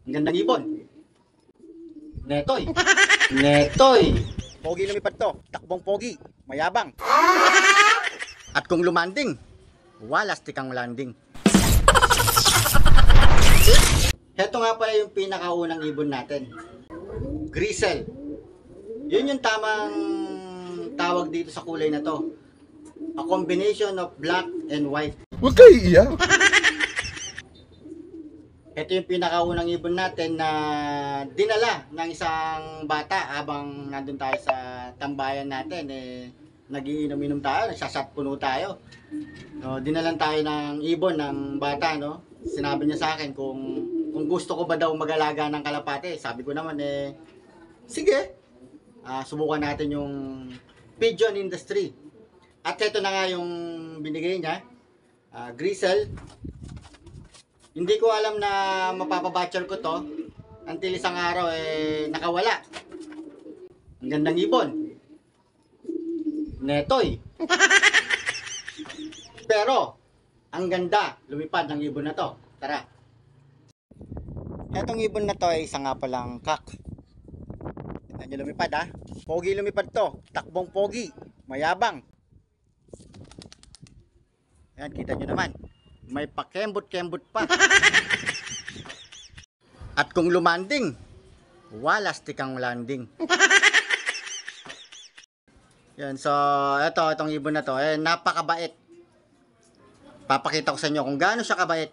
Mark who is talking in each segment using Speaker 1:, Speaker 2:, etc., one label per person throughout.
Speaker 1: Ang gandang ibon. Netoy. Netoy.
Speaker 2: Pogi lumipad to, takbong pogi, mayabang. At kung lumanding, walastik ang landing.
Speaker 1: Heto nga pala yung pinakaunang ibon natin. Grisel. Yun yung tamang tawag dito sa kulay na to. A combination of black and white.
Speaker 3: Huwag kayo iiyak.
Speaker 1: Ito yung pinakaunang ibon natin na dinala ng isang bata habang nandun tayo sa tambayan natin. Nagiinom-inom tayo, nagsasat puno tayo. No, dinalan tayo ng ibon ng bata, no? Sinabi niya sa akin kung gusto ko ba daw mag-alaga ng kalapate. Sabi ko naman sige. Subukan natin yung pigeon industry. At ito na nga yung binigay niya. Grisel. Hindi ko alam na mapapabatcher ko to until isang araw nakawala. Ang gandang ibon. Netoy. Pero ang ganda lumipad ng ibon na to. Tara.
Speaker 2: Etong ibon na to ay isa nga palang kak. Tignan nyo lumipad Pogi lumipad to, takbong pogi, mayabang. Ayan, kita nyo naman. May pakembot-kembot pa. At kung lumanding, walastik ang landing. Yan, so itong ibon na to, napakabait. Papakita ko sa inyo kung gaano siya kabait.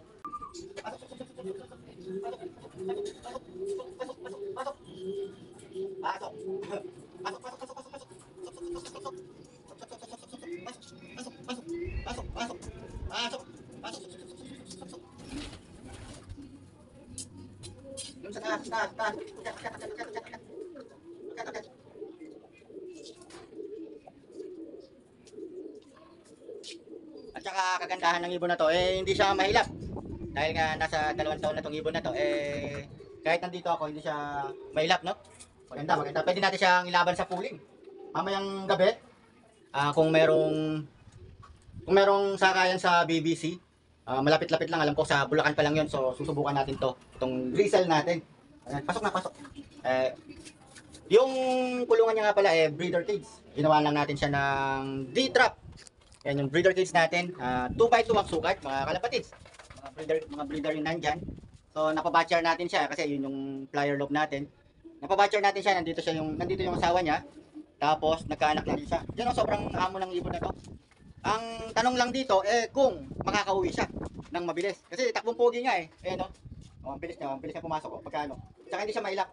Speaker 1: At saka kagandahan ng ibon na to, hindi siya mahilap. Dahil nga nasa 2 taon na tong ibon na to, kahit nandito ako, hindi siya mahilap, no? Maganda, maganda. Pwede natin siyang ilaban sa pooling. Mamayang gabi, kung merong sakayan sa BBC, malapit-lapit lang, alam ko sa Bulacan pa lang yun, so susubukan natin itong grisel natin. Ayan, pasok na, pasok. Yung kulungan niya nga pala, breeder cage. Ginawa lang natin siya ng D-trap. Yan yung breeder cage natin, 2x2 ang sukat, mga kalapatids. Mga breeder yung nandyan. So napabatcher natin siya kasi yun yung flyer lobe natin. Napabatcher natin siya, nandito yung asawa niya. Tapos nagkaanak na din siya. Yan sobrang amo ng ibon na to. Ang tanong lang dito kung makakauwi siya ng mabilis. Kasi takbong pogi nga no. Ang bilis niya pumasok pagka Tsaka hindi siya mailap.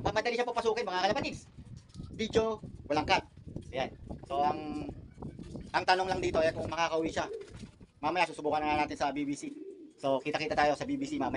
Speaker 1: Madali siya papasukin mga kalapatids. Video, walang cut. Ayan. So ang tanong lang dito kung makakauwi siya. Mamaya susubukan na natin sa BBC. So kita-kita tayo sa BBC mamaya.